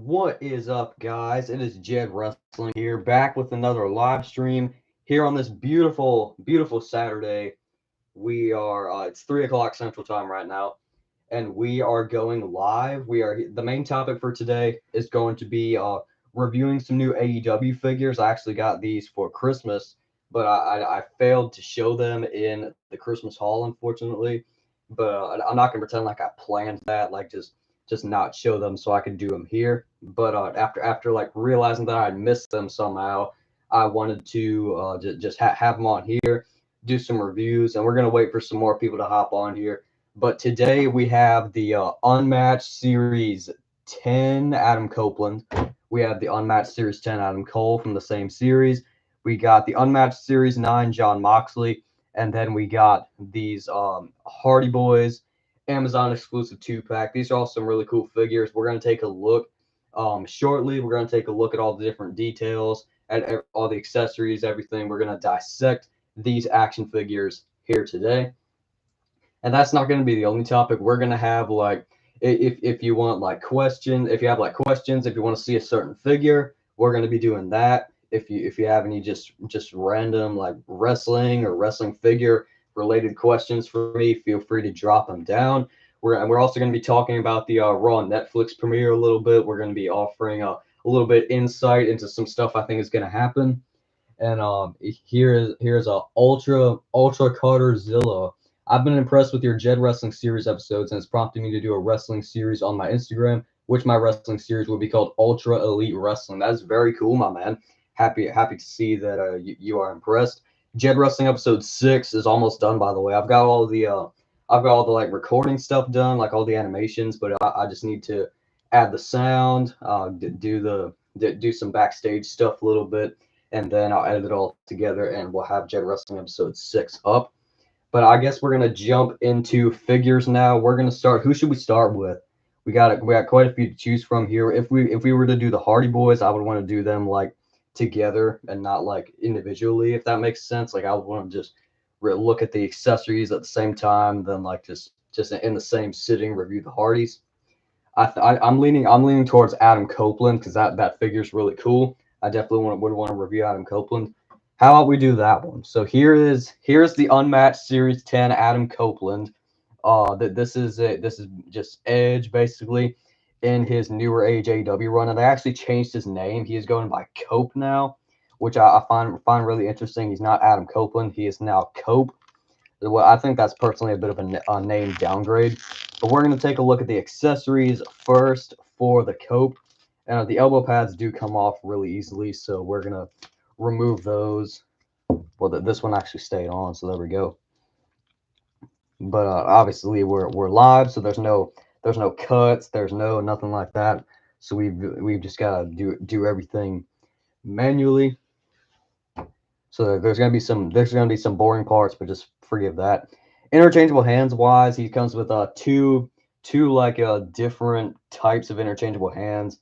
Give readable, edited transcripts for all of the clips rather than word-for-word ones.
What is up, guys? It is Jed Wrestling here, back with another live stream here on this beautiful, beautiful Saturday. We are, it's 3 o'clock Central Time right now, and we are going live. The main topic for today is going to be reviewing some new AEW figures. I actually got these for Christmas, but I failed to show them in the Christmas haul, unfortunately. But I'm not gonna pretend like I planned that, like just not show them so I could do them here. But after like realizing that I'd missed them somehow, I wanted to just have them on here, do some reviews, and we're gonna wait for some more people to hop on here. But today we have the Unmatched Series 10 Adam Copeland. We have the Unmatched Series 10 Adam Cole from the same series. We got the Unmatched Series 9 John Moxley. And then we got these Hardy Boys Amazon exclusive 2-pack. These are all some really cool figures. We're going to take a look shortly. We're going to take a look at all the different details, at all the accessories, everything. We're going to dissect these action figures here today. And that's not going to be the only topic. We're going to have like if you want like questions, if you have like questions, if you want to see a certain figure, we're going to be doing that. If you have any just random like wrestling or wrestling figure related questions for me, feel free to drop them down. We're also going to be talking about the Raw Netflix premiere a little bit. We're going to be offering a little bit insight into some stuff I think is going to happen. And here's a Ultra Carter Zilla. I've been impressed with your Jed Wrestling Series episodes, and it's prompted me to do a wrestling series on my Instagram, which my wrestling series will be called Ultra Elite Wrestling. That is very cool, my man. Happy to see that you are impressed. Jed Wrestling episode 6 is almost done, by the way. I've got all the like recording stuff done, like all the animations, but I just need to add the sound, do some backstage stuff a little bit, and then I'll edit it all together, and we'll have Jed Wrestling episode 6 up. But I guess we're gonna jump into figures now. We're gonna start. Who should we start with? We got quite a few to choose from here. If we were to do the Hardy Boys, I would want to do them like together and not like individually, if that makes sense. Like I would want to just look at the accessories at the same time, then like just in the same sitting review the Hardys. I'm leaning towards Adam Copeland because that figure's really cool. I definitely would want to review Adam Copeland. How about we do that one? So here's the Unmatched Series 10 Adam Copeland. This is just Edge basically in his newer age AEW run, and they actually changed his name. He is going by Cope now, which I find really interesting. He's not Adam Copeland. He is now Cope. Well, I think that's personally a bit of a name downgrade. But we're going to take a look at the accessories first for the Cope. And the elbow pads do come off really easily, so we're going to remove those. Well, this one actually stayed on, so there we go. But obviously we're live, so there's no cuts, there's nothing like that. So we've just got to do everything manually. So there's gonna be some boring parts, but just forgive that. Interchangeable hands wise, he comes with two like different types of interchangeable hands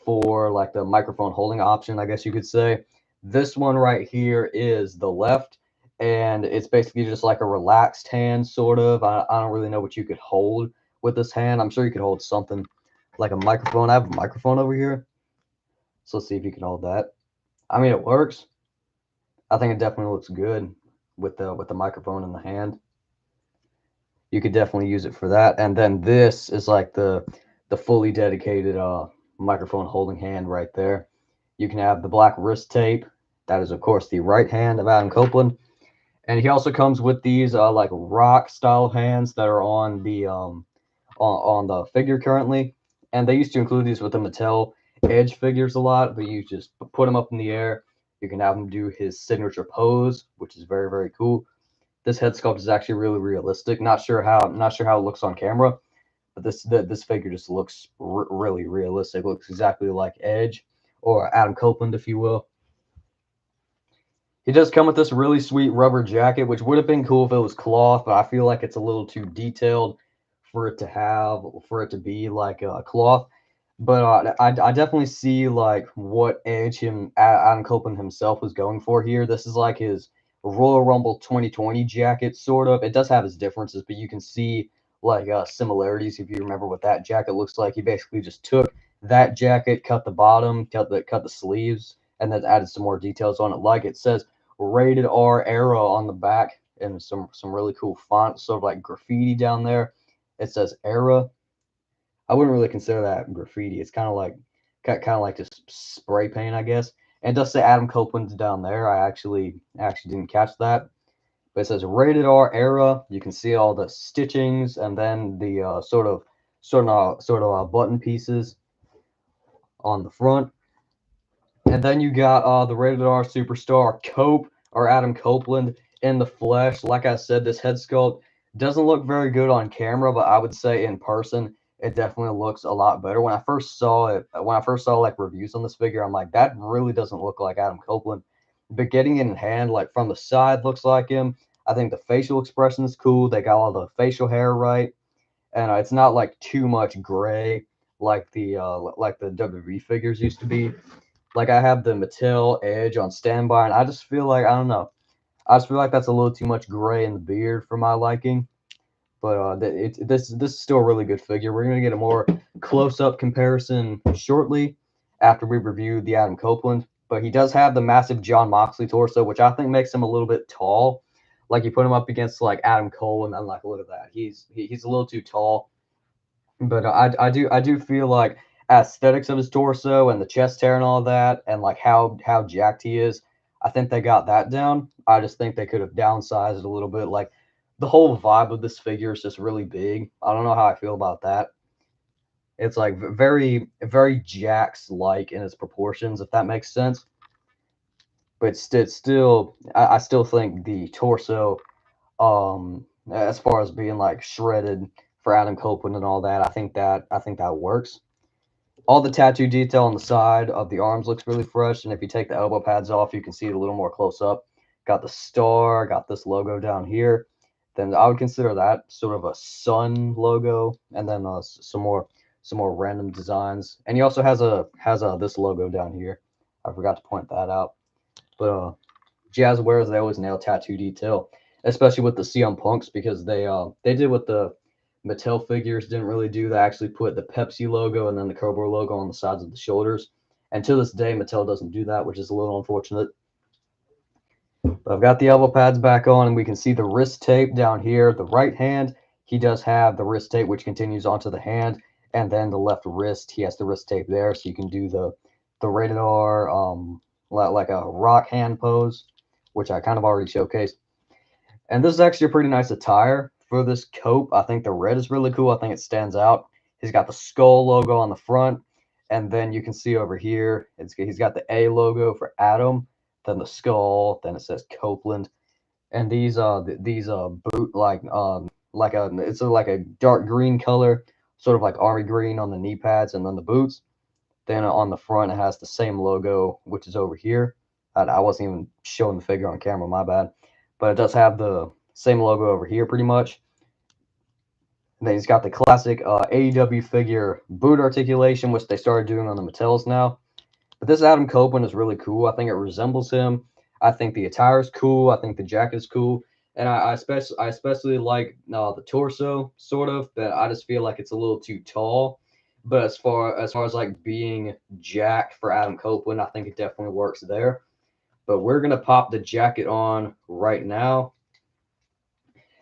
for like the microphone holding option, I guess you could say. This one right here is the left, and it's basically just like a relaxed hand, sort of. I don't really know what you could hold with this hand. I'm sure you could hold something like a microphone. I have a microphone over here, so let's see if you can hold that. I mean, it works. I think it definitely looks good with the microphone in the hand. You could definitely use it for that. And then this is like the fully dedicated microphone holding hand right there. You can have the black wrist tape. That is of course the right hand of Adam Copeland. And he also comes with these like rock style hands that are on the figure currently. And they used to include these with the Mattel Edge figures a lot, but you just put them up in the air. You can have him do his signature pose, which is very, very cool. This head sculpt is actually really realistic. Not sure how it looks on camera, but this figure just looks really realistic. It looks exactly like Edge or Adam Copeland, if you will. He does come with this really sweet rubber jacket, which would have been cool if it was cloth, but I feel like it's a little too detailed for it to be like a cloth. But I definitely see like what Adam Copeland himself was going for here. This is like his Royal Rumble 2020 jacket, sort of. It does have its differences, but you can see like similarities if you remember what that jacket looks like. He basically just took that jacket, cut the bottom, cut the sleeves, and then added some more details on it. Like it says rated R era on the back and some really cool font, sort of like graffiti down there. It says era. I wouldn't really consider that graffiti. It's kind of like just spray paint, I guess. And it does say Adam Copeland's down there. I actually didn't catch that. But it says rated R era. You can see all the stitchings and then the button pieces on the front. And then you got the rated R superstar Cope or Adam Copeland in the flesh. Like I said, this head sculpt doesn't look very good on camera, but I would say in person it definitely looks a lot better. When I first saw like reviews on this figure, I'm like, that really doesn't look like Adam Copeland. But getting it in hand, like from the side, looks like him. I think the facial expression is cool. They got all the facial hair right, and it's not like too much gray like the WWE figures used to be. Like I have the Mattel Edge on standby, and I just feel like I don't know. I just feel like that's a little too much gray in the beard for my liking. But this is still a really good figure. We're gonna get a more close up comparison shortly after we review the Adam Copeland. But he does have the massive John Moxley torso, which I think makes him a little bit tall. Like you put him up against like Adam Cole, and I'm like, look at that. He's a little too tall. But I do feel like aesthetics of his torso and the chest hair and all that, and like how jacked he is, I think they got that down. I just think they could have downsized it a little bit. Like the whole vibe of this figure is just really big. I don't know how I feel about that. It's like very very Jax like in its proportions, if that makes sense. But still, I still think the torso, as far as being like shredded for Adam Copeland and all that, I think that works. All the tattoo detail on the side of the arms looks really fresh, and if you take the elbow pads off, you can see it a little more close up. Got the star, got this logo down here. Then I would consider that sort of a sun logo, and then some more random designs. And he also has this logo down here. I forgot to point that out. But Jazz wears they always nail tattoo detail, especially with the CM Punks because they did what the Mattel figures didn't really do. They actually put the Pepsi logo and then the Cobra logo on the sides of the shoulders. And to this day, Mattel doesn't do that, which is a little unfortunate. But I've got the elbow pads back on, and we can see the wrist tape down here. The right hand, he does have the wrist tape, which continues onto the hand, and then the left wrist, he has the wrist tape there, so you can do the rated R, like a rock hand pose, which I kind of already showcased. And this is actually a pretty nice attire for this Cope. I think the red is really cool. I think it stands out. He's got the skull logo on the front, and then you can see over here, he's got the A logo for Adam, then the skull, then it says Copeland, and these boot like a dark green color, sort of like army green on the knee pads, and then the boots. Then on the front, it has the same logo, which is over here. I wasn't even showing the figure on camera, my bad. But it does have the same logo over here, pretty much. And then he's got the classic AEW figure boot articulation, which they started doing on the Mattels now. But this Adam Copeland is really cool. I think it resembles him. I think the attire is cool. I think the jacket is cool. And I especially like the torso, sort of, but I just feel like it's a little too tall. But as far as like being jacked for Adam Copeland, I think it definitely works there. But we're gonna pop the jacket on right now,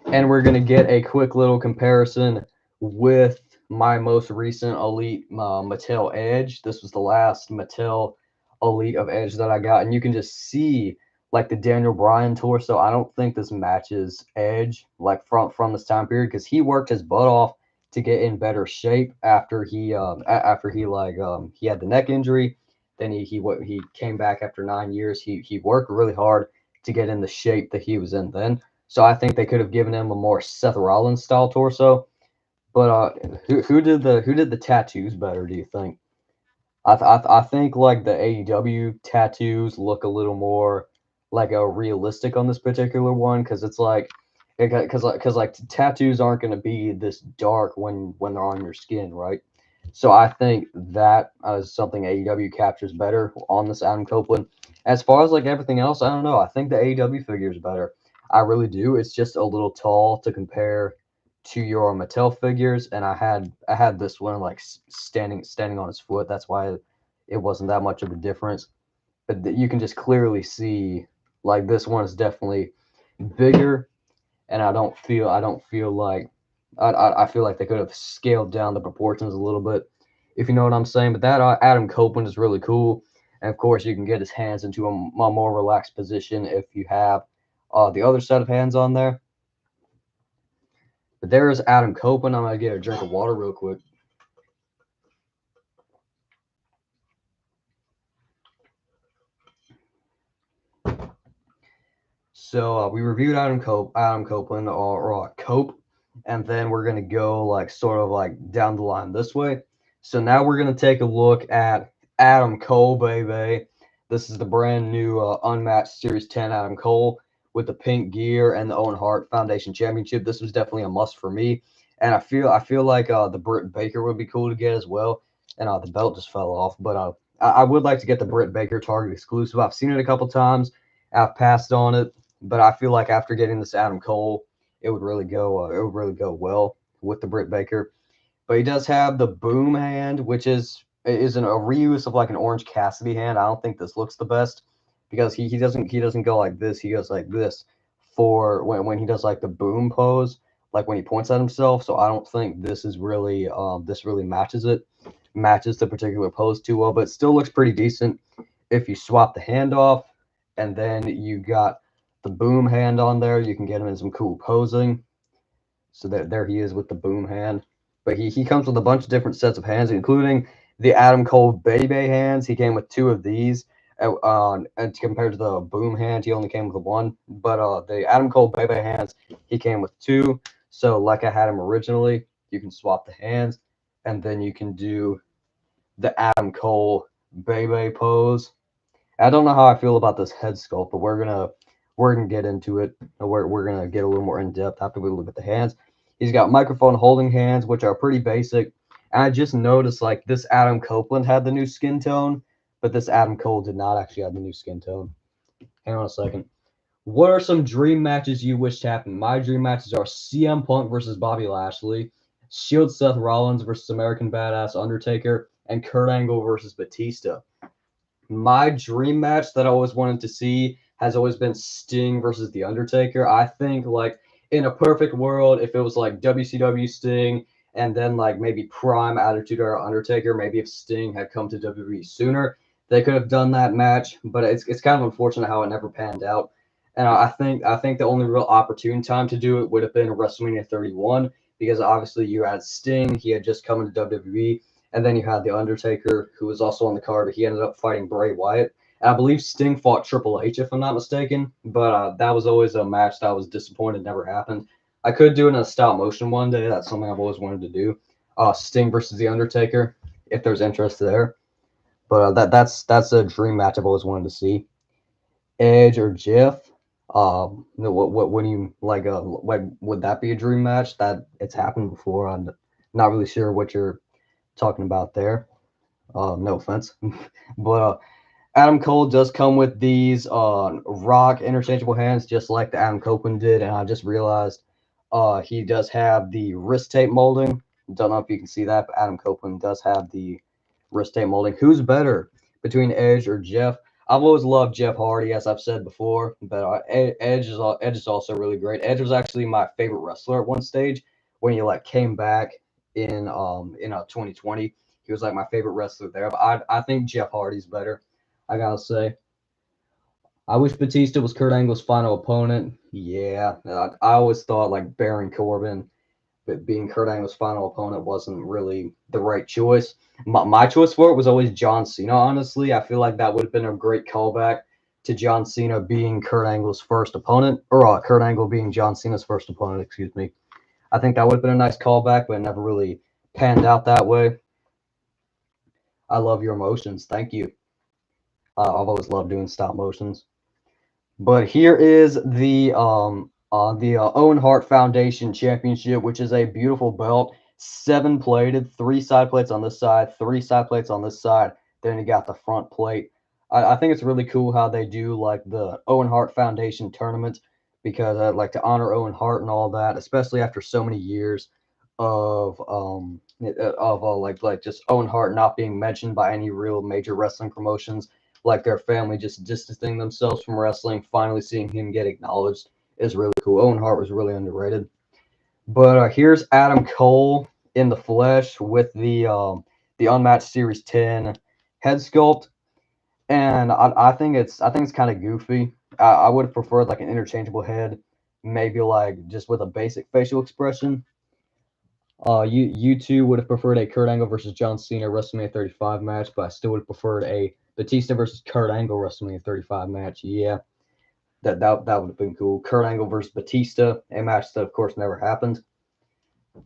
and we're gonna get a quick little comparison with my most recent Elite Mattel Edge. This was the last Mattel Elite of Edge that I got, and you can just see like the Daniel Bryan torso. I don't think this matches Edge like from this time period because he worked his butt off to get in better shape after he had the neck injury. Then he came back after 9 years. He worked really hard to get in the shape that he was in then. So I think they could have given him a more Seth Rollins style torso. But who did the tattoos better? Do you think? I think like the AEW tattoos look a little more like a realistic on this particular one because it's like because tattoos aren't going to be this dark when they're on your skin, right? So I think that is something AEW captures better on this Adam Copeland. As far as like everything else, I don't know. I think the AEW figure is better. I really do. It's just a little tall to compare to your Mattel figures, and I had this one like standing on his foot. That's why it wasn't that much of a difference. But you can just clearly see like this one is definitely bigger, and I don't feel like I feel like they could have scaled down the proportions a little bit, if you know what I'm saying. But that Adam Copeland is really cool, and of course you can get his hands into a more relaxed position if you have the other set of hands on there. But there is Adam Copeland. I'm gonna get a drink of water real quick. So we reviewed Adam Copeland or Cope, and then we're gonna go like sort of like down the line this way. So now we're gonna take a look at Adam Cole, baby. This is the brand new unmatched Series 10 Adam Cole with the pink gear and the Owen Hart Foundation Championship. This was definitely a must for me, and I feel like the Britt Baker would be cool to get as well. And the belt just fell off, but I would like to get the Britt Baker Target exclusive. I've seen it a couple times. I've passed on it, but I feel like after getting this Adam Cole, it would really go well with the Britt Baker. But he does have the boom hand, which is a reuse of like an Orange Cassidy hand. I don't think this looks the best because he doesn't go like this. He goes like this for when he does like the boom pose, like when he points at himself. So I don't think this is really this really matches the particular pose too well. But it still looks pretty decent if you swap the hand off, and then you got the boom hand on there. You can get him in some cool posing. So there he is with the boom hand. But he comes with a bunch of different sets of hands, including the Adam Cole Bebe hands. He came with two of these. And compared to the boom hand, he only came with one. But the Adam Cole Bebe hands, he came with two. So like I had him originally, you can swap the hands, and then you can do the Adam Cole Bebe pose. I don't know how I feel about this head sculpt, but we're gonna get into it. We're gonna get a little more in depth after we look at the hands. He's got microphone holding hands, which are pretty basic. And I just noticed like this Adam Copeland had the new skin tone, but this Adam Cole did not actually have the new skin tone. Hang on a second. What are some dream matches you wish to happen? My dream matches are CM Punk versus Bobby Lashley, Shield Seth Rollins versus American Badass Undertaker, and Kurt Angle versus Batista. My dream match that I always wanted to see has always been Sting versus The Undertaker. I think like in a perfect world, if it was like WCW Sting and then like maybe Prime Attitude Era Undertaker, maybe if Sting had come to WWE sooner, they could have done that match. But it's kind of unfortunate how it never panned out. And I think the only real opportune time to do it would have been WrestleMania 31 because obviously you had Sting, he had just come into WWE, and then you had The Undertaker, who was also on the card, but he ended up fighting Bray Wyatt. And I believe Sting fought Triple H, if I'm not mistaken. But that was always a match that I was disappointed never happened. I could do it in a stop motion one day. That's something I've always wanted to do. Sting versus The Undertaker, if there's interest there. But that's a dream match I've always wanted to see. Edge or Jeff. What do you like? What would that be a dream match? That it's happened before. I'm not really sure what you're talking about there. No offense, but Adam Cole does come with these rock interchangeable hands, just like the Adam Copeland did, and I just realized he does have the wrist tape molding. Don't know if you can see that, but Adam Copeland does have the wrist tape molding. Who's better between Edge or Jeff? I've always loved Jeff Hardy, as I've said before, but Edge is also really great. Edge was actually my favorite wrestler at one stage when he like came back in 2020. He was like my favorite wrestler there, but I think Jeff Hardy's better. I gotta say. I wish Batista was Kurt Angle's final opponent. Yeah, I always thought like Baron Corbin, but being Kurt Angle's final opponent wasn't really the right choice. My choice for it was always John Cena. Honestly, I feel like that would have been a great callback to John Cena being Kurt Angle's first opponent, or Kurt Angle being John Cena's first opponent. Excuse me. I think that would have been a nice callback, but it never really panned out that way. I love your emotions. Thank you. I've always loved doing stop motions. But here is the Owen Hart Foundation Championship, which is a beautiful belt, 7-plated, 3 side plates on this side, 3 side plates on this side. Then you got the front plate. I think it's really cool how they do like the Owen Hart Foundation tournament because I'd like to honor Owen Hart and all that, especially after so many years of like just Owen Hart not being mentioned by any real major wrestling promotions, like their family just distancing themselves from wrestling. Finally, seeing him get acknowledged is really cool. Owen Hart was really underrated. But here's Adam Cole in the flesh with the unmatched Series 10 head sculpt, and I think it's kind of goofy. I would have preferred like an interchangeable head, maybe like just with a basic facial expression. You two would have preferred a Kurt Angle versus John Cena WrestleMania 35 match, but I still would have preferred a Batista versus Kurt Angle WrestleMania 35 match. Yeah, that would have been cool. Kurt Angle versus Batista, a match that of course never happened.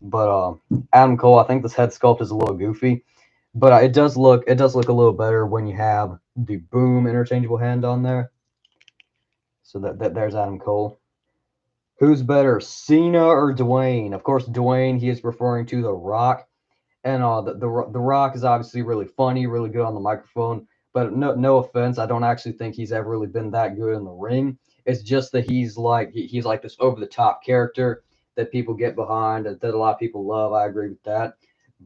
But Adam Cole, I think this head sculpt is a little goofy, but it does look a little better when you have the boom interchangeable hand on there. So there's Adam Cole. Who's better, Cena or Dwayne? Of course, Dwayne. He is referring to The Rock, and the Rock is obviously really funny, really good on the microphone. But no offense, I don't actually think he's ever really been that good in the ring. It's just that he's like this over the top character that people get behind, that a lot of people love. I agree with that.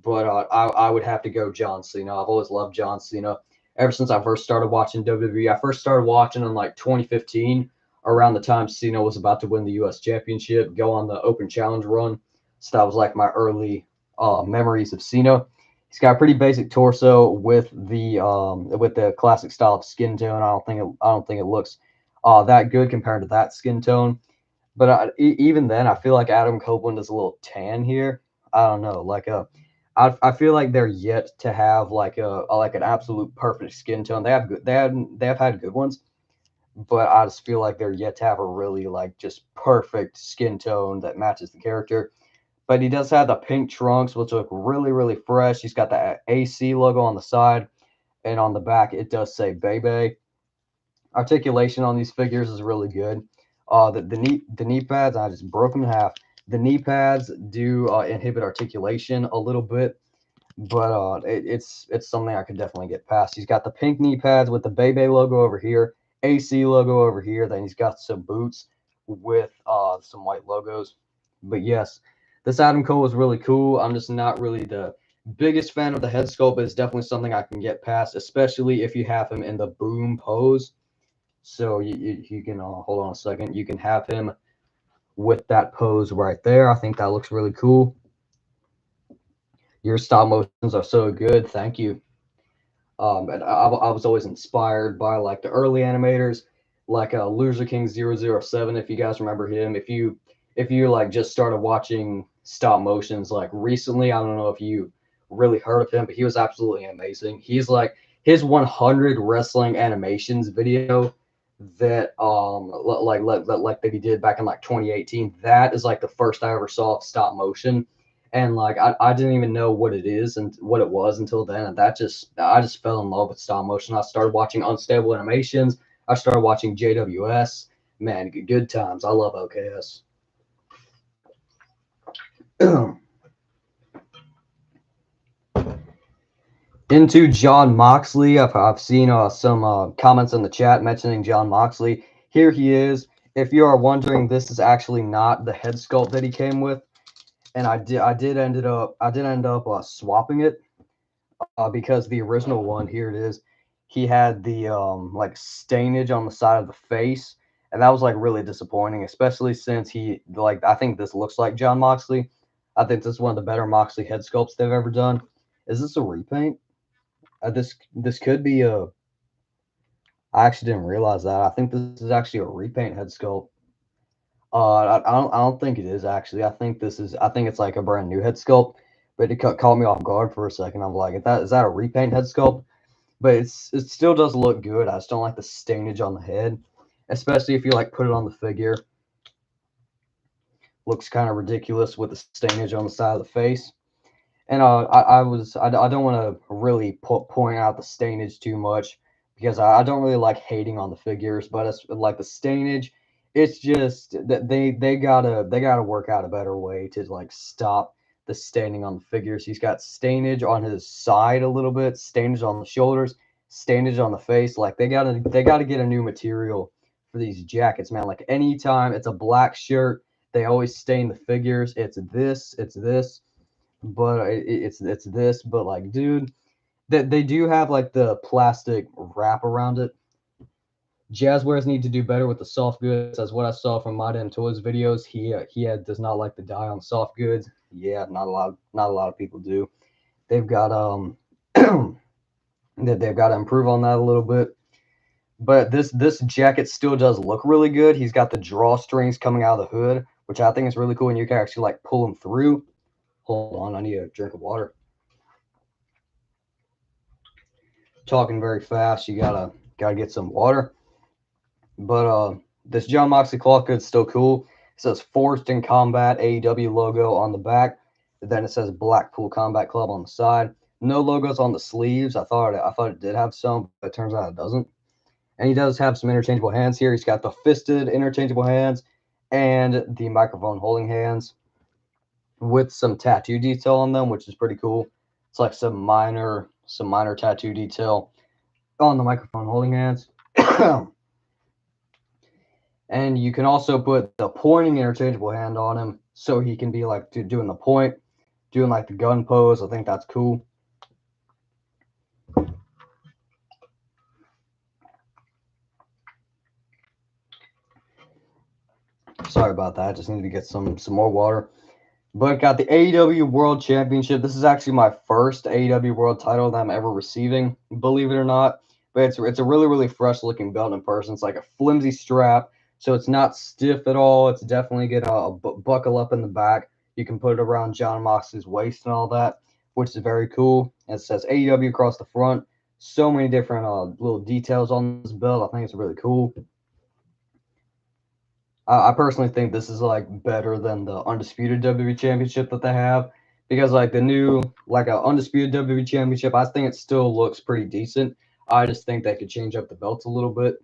But I would have to go John Cena. I've always loved John Cena ever since I first started watching WWE. I first started watching in like 2015, around the time Cena was about to win the U.S. Championship, go on the Open Challenge run. So that was like my early memories of Cena. He's got a pretty basic torso with the classic style of skin tone. I don't think it looks that good compared to that skin tone. But even then, I feel like Adam Copeland is a little tan here. I don't know, I feel like they're yet to have like an absolute perfect skin tone. They have had good ones, but I just feel like they're yet to have a really like just perfect skin tone that matches the character. But he does have the pink trunks, which look really, really fresh. He's got the AC logo on the side, and on the back it does say Bebe. Articulation on these figures is really good. The knee pads, I just broke them in half. The knee pads do inhibit articulation a little bit, but it's something I could definitely get past. He's got the pink knee pads with the Bebe logo over here, AC logo over here. Then he's got some boots with some white logos. But yes, this Adam Cole is really cool. I'm just not really the biggest fan of the head sculpt, but it's definitely something I can get past, especially if you have him in the boom pose. So you can hold on a second. You can have him with that pose right there. I think that looks really cool. Your stop motions are so good. Thank you. And I was always inspired by like the early animators, like Loser King 007. If you guys remember him, if you like just started watching stop motions like recently, I don't know if you really heard of him, but he was absolutely amazing. He's like his 100 wrestling animations video that like that he did back in like 2018. That is like the first I ever saw of stop motion, and like I didn't even know what it is and what it was until then, and I just fell in love with stop motion. I started watching Unstable Animations. I started watching JWS. Man, good times. I love OKS. Into John Moxley. I've seen some comments in the chat mentioning John Moxley. Here he is. If you are wondering, this is actually not the head sculpt that he came with, and I did end up swapping it because the original one, here it is, he had the like stainage on the side of the face, and that was like really disappointing, especially since he like I think this looks like John Moxley. I think this is one of the better Moxley head sculpts they've ever done. Is this a repaint? This could be a. I actually didn't realize that. I think this is actually a repaint head sculpt. I don't think it is actually. I think it's like a brand new head sculpt, but it caught me off guard for a second. I'm like, is that a repaint head sculpt? But it still does look good. I just don't like the stainage on the head, especially if you like put it on the figure. Looks kind of ridiculous with the stainage on the side of the face. And I don't want to really point out the stainage too much because I don't really like hating on the figures, but it's like the stainage. It's just that they gotta work out a better way to like stop the staining on the figures. He's got stainage on his side a little bit, stainage on the shoulders, stainage on the face. Like they gotta get a new material for these jackets, man. Like anytime it's a black shirt, they always stain the figures. It's this, but it's this, but like, dude, they do have like the plastic wrap around it. Jazzwares need to do better with the soft goods. As what I saw from My Damn Toys videos, he does not like the dye on soft goods. Yeah, not a lot of people do. They've got they've got to improve on that a little bit. But this jacket still does look really good. He's got the drawstrings coming out of the hood, which I think is really cool, and you can actually like pull them through. Hold on, I need a drink of water. Talking very fast, you gotta get some water. But this Jon Moxley cloth good's still cool. It says Forged in Combat AEW logo on the back. Then it says Blackpool Combat Club on the side. No logos on the sleeves. I thought it did have some, but it turns out it doesn't. And he does have some interchangeable hands here. He's got the fisted interchangeable hands and the microphone holding hands with some tattoo detail on them, which is pretty cool. It's like some minor tattoo detail on the microphone holding hands. And you can also put the pointing interchangeable hand on him, so he can be like doing the point, doing like the gun pose. I think that's cool. Sorry about that. I just need to get some more water. But got the AEW World Championship. This is actually my first AEW World title that I'm ever receiving, believe it or not. But it's a really, really fresh looking belt in person. It's like a flimsy strap, so it's not stiff at all. It's definitely gonna buckle up in the back. You can put it around Jon Moxley's waist and all that, which is very cool. And it says AEW across the front. So many different little details on this belt. I think it's really cool. I personally think this is like better than the undisputed WWE Championship that they have, because like the new like a undisputed WWE Championship, I think it still looks pretty decent. I just think they could change up the belts a little bit.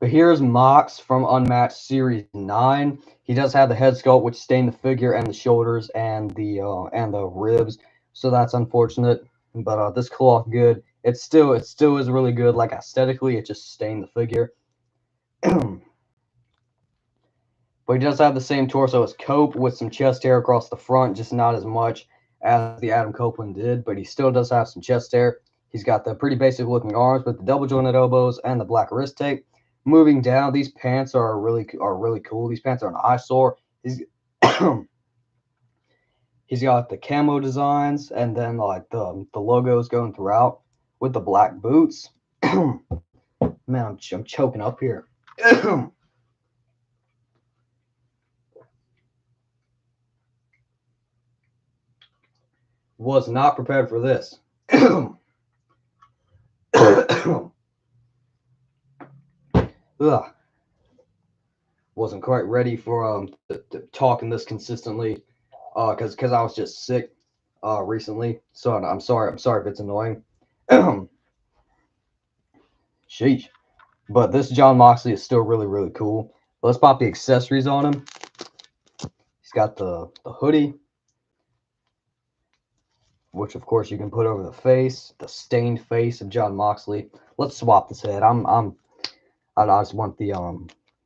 But here's Mox from Unmatched Series 9. He does have the head sculpt, which stained the figure and the shoulders and the ribs, so that's unfortunate. But this cloth good. It still is really good. Like aesthetically, it just stained the figure. But he does have the same torso as Cope with some chest hair across the front, just not as much as the Adam Copeland did, but he still does have some chest hair. He's got the pretty basic looking arms with the double jointed elbows and the black wrist tape. Moving down, these pants are really cool. These pants are an eyesore. He's he's got the camo designs and then like the logos going throughout with the black boots. Man, I'm choking up here. Was not prepared for this. Ugh. Wasn't quite ready for talking this consistently, because I was just sick recently. So I'm sorry if it's annoying. Sheesh. But this Jon Moxley is still really cool. Let's pop the accessories on him. He's got the hoodie, which of course you can put over the face, the stained face of Jon Moxley. Let's swap this head. I just want the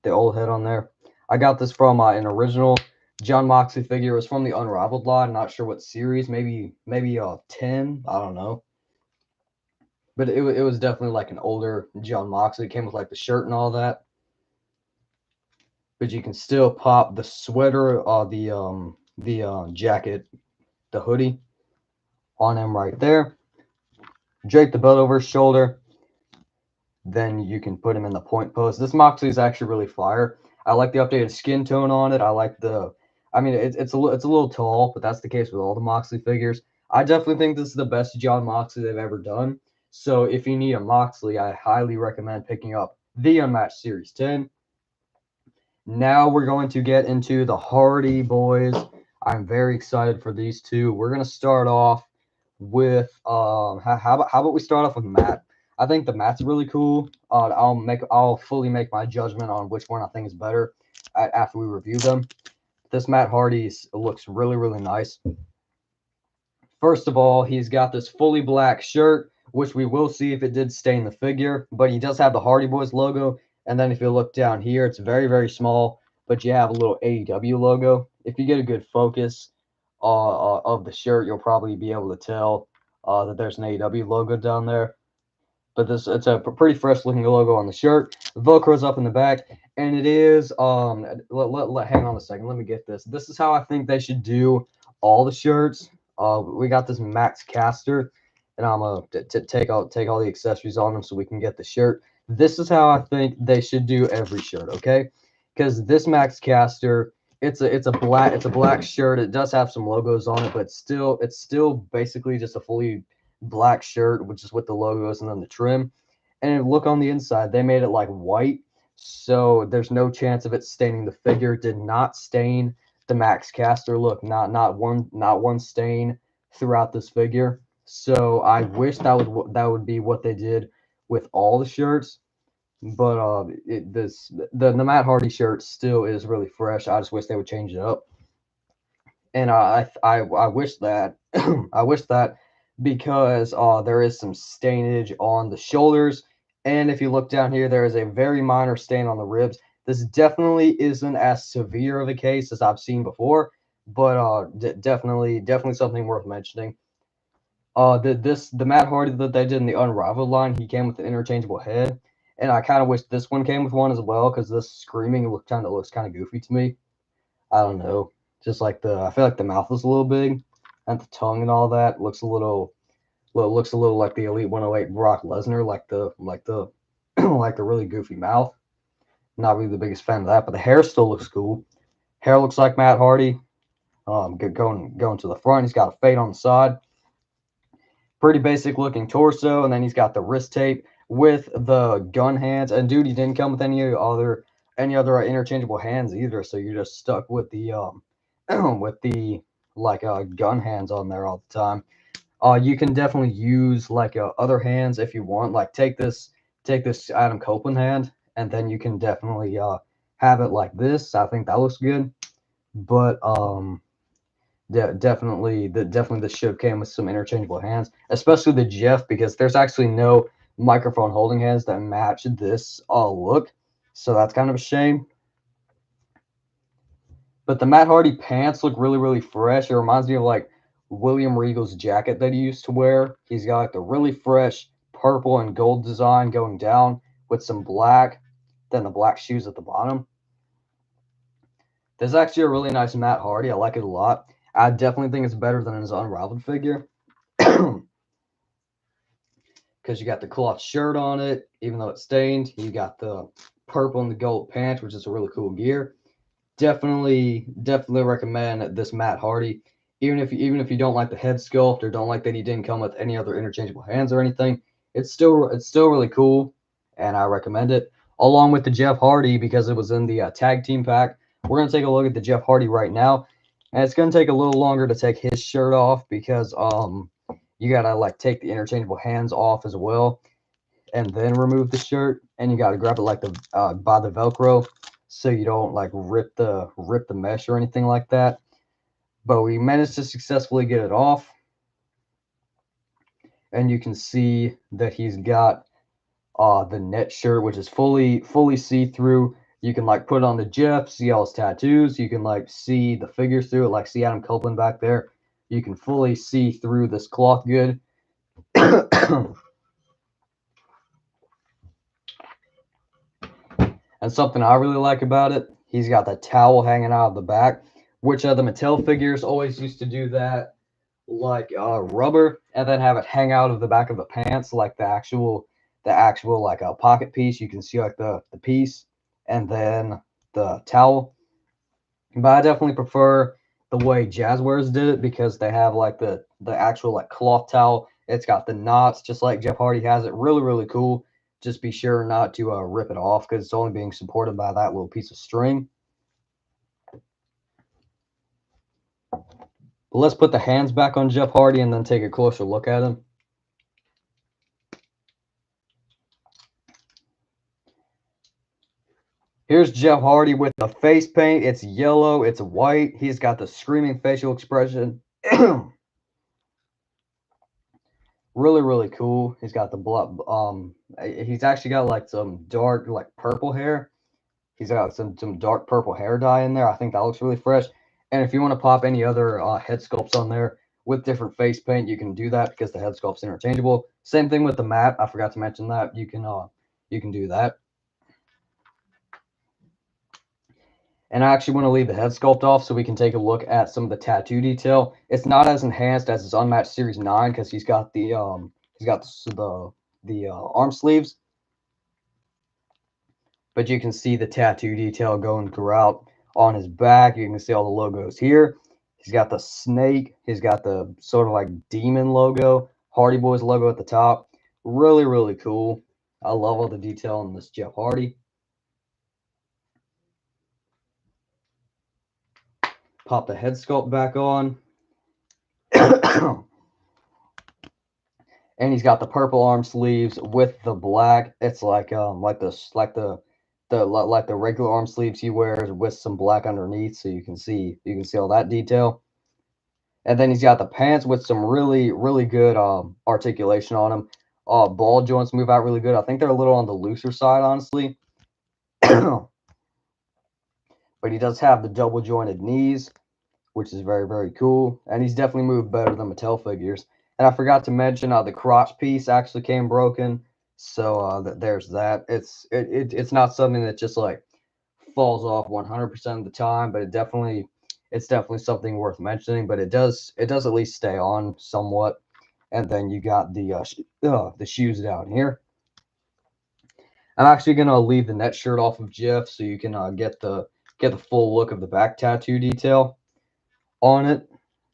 old head on there. I got this from an original Jon Moxley figure. It was from the Unrivaled line. Not sure what series. Maybe 10. I don't know. But it was definitely like an older Jon Moxley. It came with like the shirt and all that. But you can still pop the sweater, the jacket, the hoodie on him right there. Drape the belt over his shoulder. Then you can put him in the point pose. This Moxley is actually really fire. I like the updated skin tone on it. I like I mean, it's a little tall, but that's the case with all the Moxley figures. I definitely think this is the best Jon Moxley they've ever done. So if you need a Moxley, I highly recommend picking up the Unmatched Series 10. Now we're going to get into the Hardy Boys. I'm very excited for these two. We're gonna start off with how about we start off with Matt? I think the Matt's really cool. I'll fully make my judgment on which one I think is better after we review them. This Matt Hardy looks really nice. First of all, he's got this fully black shirt which we will see if it did stain the figure. But he does have the Hardy Boys logo. And then if you look down here, it's very, very small, but you have a little AEW logo. If you get a good focus of the shirt, you'll probably be able to tell that there's an AEW logo down there. But it's a pretty fresh looking logo on the shirt. The Velcro's up in the back, and it is hang on a second, let me get this. This is how I think they should do all the shirts. We got this Max Caster, and I'm gonna take all the accessories on them so we can get the shirt. This is how I think they should do every shirt, okay? Because this Max Caster, it's a black shirt. It does have some logos on it, but it's still basically just a fully black shirt, which is with the logos and then the trim. And look on the inside, they made it like white, so there's no chance of it staining the figure. It did not stain the Max Caster. Look, not one stain throughout this figure. So I wish that would be what they did with all the shirts. But the Matt Hardy shirt still is really fresh. I just wish they would change it up. And I wish that I wish that because there is some stainage on the shoulders, and if you look down here, there is a very minor stain on the ribs. This definitely isn't as severe of a case as I've seen before, but definitely something worth mentioning. The Matt Hardy that they did in the Unrivaled line, he came with an interchangeable head, and I kind of wish this one came with one as well, because this screaming looks kind of goofy to me. I don't know, just like I feel like the mouth is a little big, and the tongue and all that looks a little like the Elite 108 Brock Lesnar, like the like the really goofy mouth. Not really the biggest fan of that, but the hair still looks cool. Hair looks like Matt Hardy. Going to the front, he's got a fade on the side. Pretty basic looking torso, and then he's got the wrist tape with the gun hands. And dude, he didn't come with any other interchangeable hands either, so you're just stuck with the with the gun hands on there all the time. You can definitely use other hands if you want. Like take this Adam Copeland hand, and then you can definitely have it like this. I think that looks good. But definitely the ship came with some interchangeable hands, especially the Jeff, because there's actually no microphone holding hands that match this look. So that's kind of a shame. But the Matt Hardy pants look really, really fresh. It reminds me of like William Regal's jacket that he used to wear. He's got like the really fresh purple and gold design going down with some black, then the black shoes at the bottom. This is actually a really nice Matt Hardy. I like it a lot. I definitely think it's better than his Unrivaled figure. Because you got the cloth shirt on it, even though it's stained. You got the purple and the gold pants, which is a really cool gear. Definitely recommend this Matt Hardy. Even if you don't like the head sculpt or don't like that he didn't come with any other interchangeable hands or anything, it's still really cool, and I recommend it. Along with the Jeff Hardy, because it was in the tag team pack. We're gonna take a look at the Jeff Hardy right now, and it's gonna take a little longer to take his shirt off because you gotta take the interchangeable hands off as well, and then remove the shirt, and you gotta grab it by the Velcro, so you don't rip the mesh or anything like that. But we managed to successfully get it off, and you can see that he's got the net shirt, which is fully see-through. You can put it on the Jeff, see all his tattoos. You can see the figures through it, see Adam Copeland back there. You can fully see through this cloth good. And something I really like about it, he's got the towel hanging out of the back, which the Mattel figures always used to do that, rubber, and then have it hang out of the back of the pants, like the actual pocket piece. You can see the piece and then the towel. But I definitely prefer the way Jazzwares did it, because they have the actual cloth towel. It's got the knots just like Jeff Hardy has it. Really, really cool. Just be sure not to rip it off, because it's only being supported by that little piece of string. But let's put the hands back on Jeff Hardy and then take a closer look at him. Here's Jeff Hardy with the face paint. It's yellow, it's white. He's got the screaming facial expression. Really, really cool. He's got the blood. He's actually got like some dark, like purple hair. He's got some dark purple hair dye in there. I think that looks really fresh. And if you want to pop any other head sculpts on there with different face paint, you can do that because the head sculpt's interchangeable. Same thing with the matte. I forgot to mention that you can do that. And I actually want to leave the head sculpt off so we can take a look at some of the tattoo detail. It's not as enhanced as his Unmatched Series 9 because he's got the arm sleeves, but you can see the tattoo detail going throughout on his back. You can see all the logos here. He's got the snake. He's got the sort of like demon logo, Hardy Boys logo at the top. Really, really cool. I love all the detail on this Jeff Hardy. Pop the head sculpt back on. And he's got the purple arm sleeves with the black. It's like the regular arm sleeves he wears with some black underneath, so you can see all that detail. And then he's got the pants with some really, really good articulation on them. Ball joints move out really good. I think they're a little on the looser side, honestly. But he does have the double jointed knees, which is very, very cool. And he's definitely moved better than Mattel figures. And I forgot to mention the crotch piece actually came broken. So there's that. It's not something that just like falls off 100% of the time, but it's definitely something worth mentioning. But it does at least stay on somewhat. And then you got the shoes down here. I'm actually gonna leave the net shirt off of Jeff so you can get the full look of the back tattoo detail on it.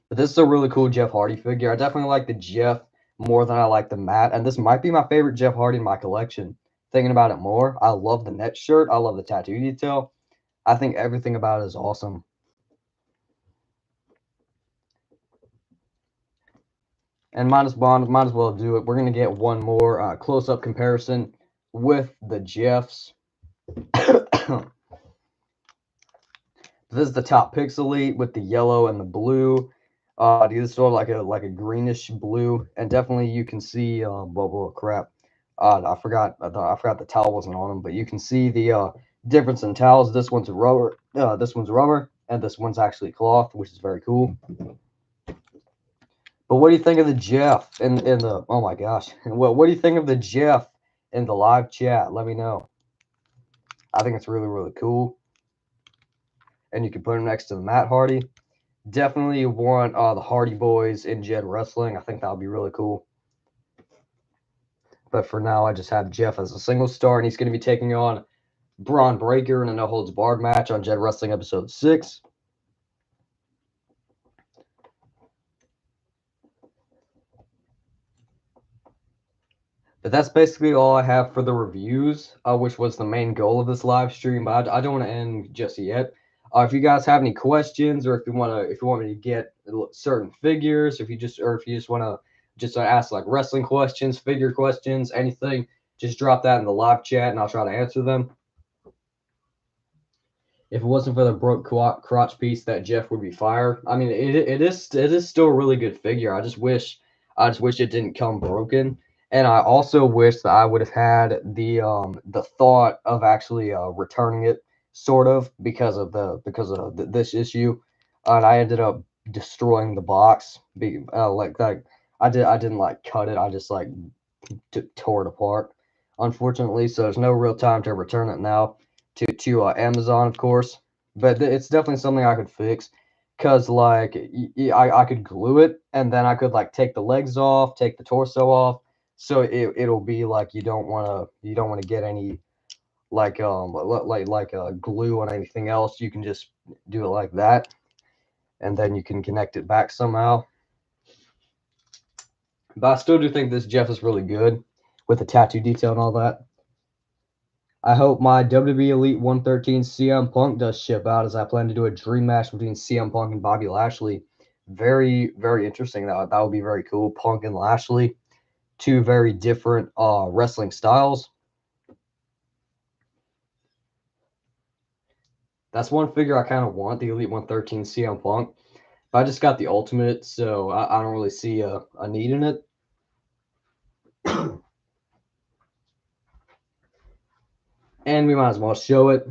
But this is a really cool Jeff Hardy figure. I definitely like the Jeff more than I like the matte, and this might be my favorite Jeff Hardy in my collection. Thinking about it more, I love the net shirt. I love the tattoo detail. I think everything about it is awesome. And might as well do it. We're gonna get one more close-up comparison with the Jeffs. This is the top Pixelate with the yellow and the blue. These sort of like a greenish blue, and definitely you can see crap. I forgot the towel wasn't on them, but you can see the difference in towels. This one's rubber, and this one's actually cloth, which is very cool. But what do you think of the Jeff in the oh my gosh. What do you think of the Jeff in the live chat? Let me know. I think it's really, really cool. And you can put him next to the Matt Hardy. Definitely want the Hardy Boys in Jed Wrestling. I think that would be really cool. But for now, I just have Jeff as a single star, and he's going to be taking on Braun Breaker in a no holds barred match on Jed Wrestling episode 6. But that's basically all I have for the reviews, which was the main goal of this live stream. But I don't want to end just yet. If you guys have any questions, or if you want me to get certain figures, if you just want to ask like wrestling questions, figure questions, anything, just drop that in the live chat, and I'll try to answer them. If it wasn't for the broke crotch piece, that Jeff would be fired. I mean, it is still a really good figure. I just wish it didn't come broken. And I also wish that I would have had the thought of actually returning it, sort of because of this issue, and I ended up destroying the box. I didn't like cut it. I just like tore it apart, unfortunately. So there's no real time to return it now to Amazon, of course. But it's definitely something I could fix. Cause like I could glue it, and then I could like take the legs off, take the torso off, so it'll be like you don't want to get any like glue on anything else. You can just do it like that, and then you can connect it back somehow. But I still do think this Jeff is really good with the tattoo detail and all that. I hope my WWE Elite 113 CM Punk does ship out, as I plan to do a dream match between CM Punk and Bobby Lashley. Very, very interesting. That would be very cool. Punk and Lashley, two very different wrestling styles. That's one figure I kind of want, the Elite 113 CM Punk. But I just got the Ultimate, so I don't really see a need in it. and we might as well show it.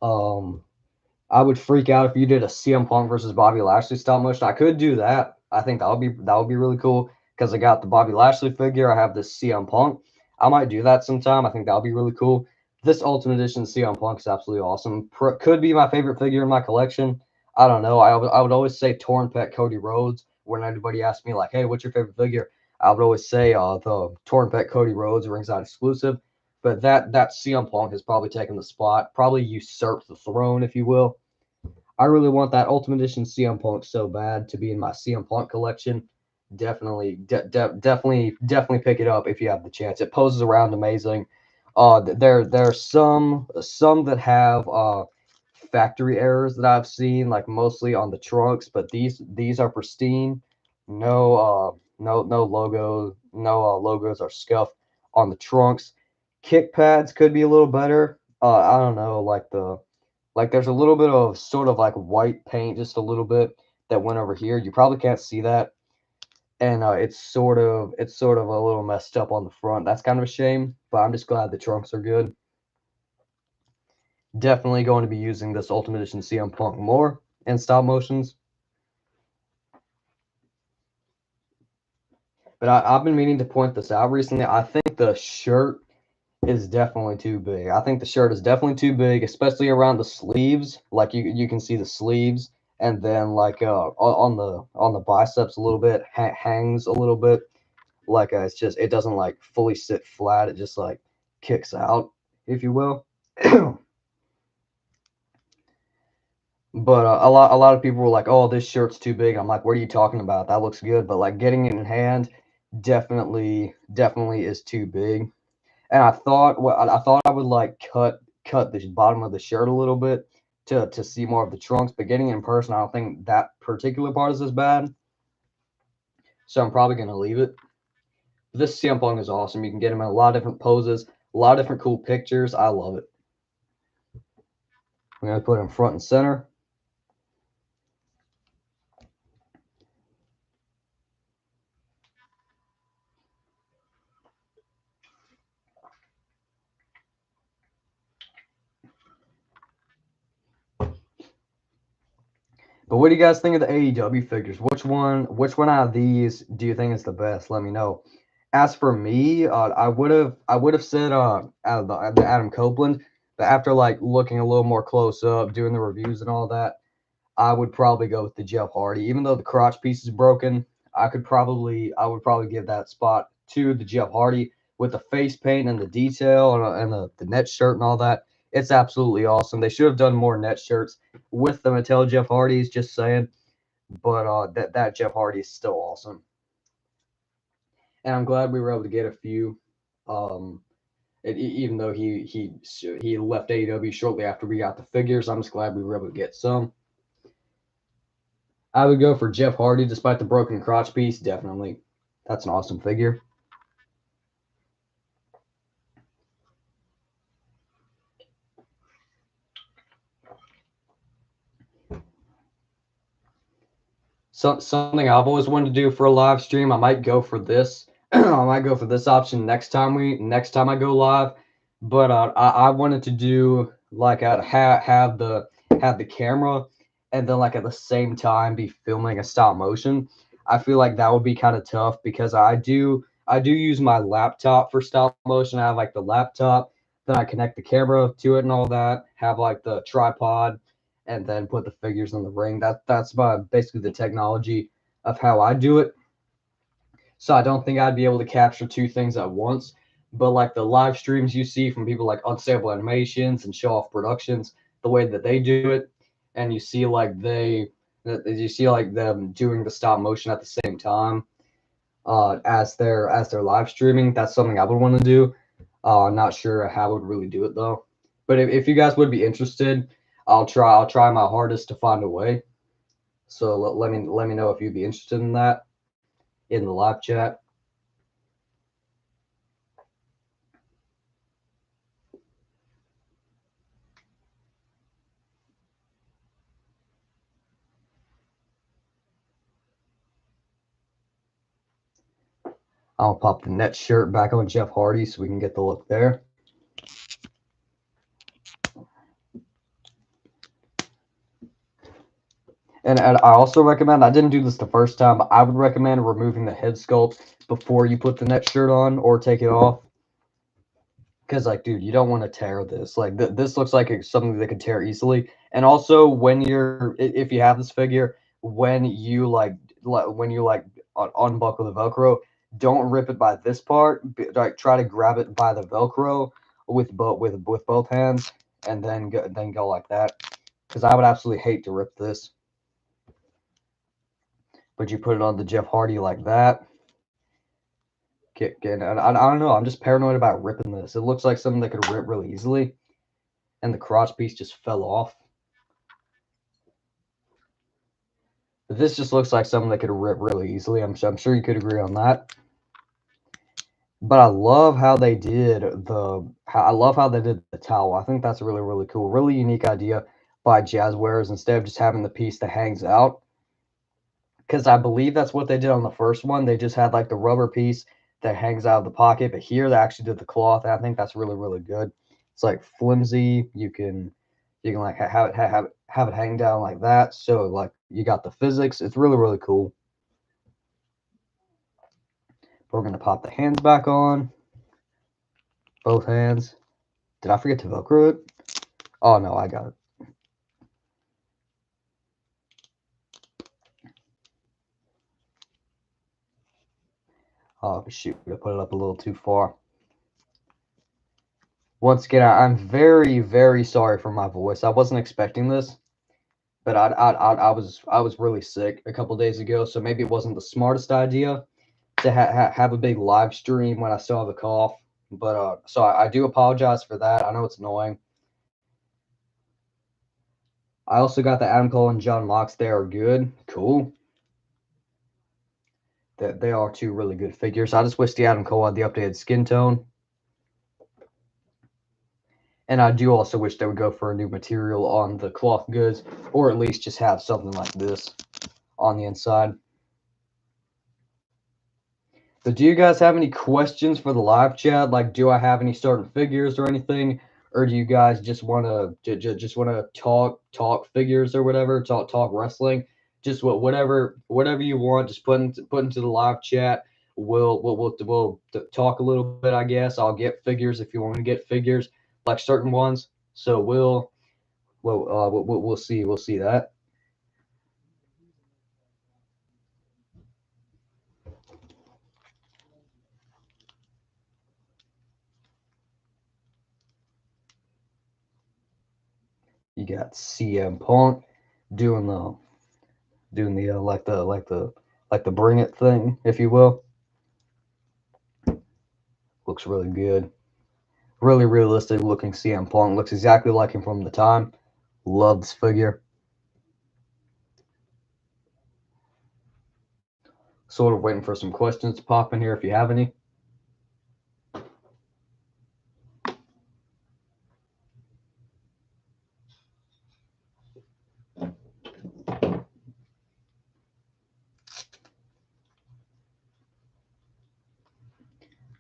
I would freak out if you did a CM Punk versus Bobby Lashley stop motion. I could do that. I think that would be really cool because I got the Bobby Lashley figure. I have this CM Punk. I might do that sometime. I think that would be really cool. This Ultimate Edition CM Punk is absolutely awesome. Could be my favorite figure in my collection. I don't know. I would always say Torn Pet Cody Rhodes when anybody asks me like, "Hey, what's your favorite figure?" I would always say the Torn Pet Cody Rhodes ringside exclusive. But that CM Punk has probably taken the spot, probably usurped the throne, if you will. I really want that Ultimate Edition CM Punk so bad to be in my CM Punk collection. Definitely pick it up if you have the chance. It poses around amazing. There are some that have factory errors that I've seen, like mostly on the trunks, but these are pristine. No logos, no logos are scuffed on the trunks. Kick pads could be a little better. I don't know, like there's a little bit of sort of like white paint, just a little bit that went over here. You probably can't see that, and it's sort of a little messed up on the front. That's kind of a shame, but I'm just glad the trunks are good. Definitely going to be using this Ultimate Edition CM Punk more in stop motions. But I've been meaning to point this out recently. I think the shirt is definitely too big. I think the shirt is definitely too big, especially around the sleeves. Like you can see the sleeves, and then like on the biceps a little bit, hangs a little bit. Like it doesn't like fully sit flat. It just like kicks out, if you will. But a lot of people were like, "Oh, this shirt's too big." I'm like, "What are you talking about? That looks good." But like getting it in hand, definitely is too big. And I thought I would like cut the bottom of the shirt a little bit to see more of the trunks, but getting it in person, I don't think that particular part is as bad. So I'm probably gonna leave it. This CM Punk is awesome. You can get him in a lot of different poses, a lot of different cool pictures. I love it. I'm gonna put him front and center. But what do you guys think of the AEW figures? Which one out of these do you think is the best? Let me know. As for me, I would have said the Adam Copeland, but after like looking a little more close up, doing the reviews and all that, I would probably go with the Jeff Hardy. Even though the crotch piece is broken, I would probably give that spot to the Jeff Hardy with the face paint and the detail and the net shirt and all that. It's absolutely awesome. They should have done more net shirts with the Mattel Jeff Hardys, just saying. But that Jeff Hardy is still awesome, and I'm glad we were able to get a few. Um, Even though he left AEW shortly after we got the figures, I'm just glad we were able to get some. I would go for Jeff Hardy despite the broken crotch piece. Definitely, that's an awesome figure. Something I've always wanted to do for a live stream. I might go for this. I might go for this option next time I go live. But I wanted to do like I'd have the camera and then like at the same time be filming a stop motion. I feel like that would be kind of tough because I do use my laptop for stop motion. I have like the laptop, then I connect the camera to it and all that. Have like the tripod and then put the figures in the ring. That's basically the technology of how I do it. So I don't think I'd be able to capture two things at once. But like the live streams you see from people like Unstable Animations and Show Off Productions, the way that they do it, and you see like them doing the stop motion at the same time as they're live streaming. That's something I would want to do. I'm not sure how I would really do it though. But if you guys would be interested, I'll try my hardest to find a way. So let me know if you'd be interested in that in the live chat. I'll pop the net shirt back on Jeff Hardy so we can get the look there. And I also recommend, I didn't do this the first time, but I would recommend removing the head sculpt before you put the next shirt on or take it off. Because, like, dude, you don't want to tear this. Like, this looks like it's something that could tear easily. And also, when if you have this figure, when you unbuckle the Velcro, don't rip it by this part. Like, try to grab it by the Velcro with both hands, and then go like that. Because I would absolutely hate to rip this. But you put it on the Jeff Hardy like that. And I don't know. I'm just paranoid about ripping this. It looks like something that could rip really easily. And the crotch piece just fell off. This just looks like something that could rip really easily. I'm sure you could agree on that. But I love how they did the towel. I think that's really, really cool. Really unique idea by Jazzwares instead of just having the piece that hangs out. Because I believe that's what they did on the first one. They just had like the rubber piece that hangs out of the pocket. But here they actually did the cloth. And I think that's really, really good. It's like flimsy. You can like have it hang down like that. So like you got the physics. It's really, really cool. We're gonna pop the hands back on. Both hands. Did I forget to Velcro it? Oh no, I got it. Oh shoot, I put it up a little too far. Once again, I'm very, very sorry for my voice. I wasn't expecting this, but I was really sick a couple days ago, so maybe it wasn't the smartest idea to have a big live stream when I still have a cough. But so I do apologize for that. I know it's annoying. I also got the Adam Cole and John Mox. They are good. Cool. That they are two really good figures. I just wish the Adam Cole had the updated skin tone. And I do also wish they would go for a new material on the cloth goods, or at least just have something like this on the inside. But do you guys have any questions for the live chat? Like, do I have any starting figures or anything, or do you guys just want to talk figures or whatever, talk wrestling? Just whatever you want. Just put into the live chat. We'll talk a little bit. I guess I'll get figures if you want to get figures like certain ones. So we'll see that. You got CM Punk doing the like the bring it thing, if you will. Looks really good. Really realistic looking CM Punk. Looks exactly like him from the time. Love this figure. Sort of waiting for some questions to pop in here if you have any.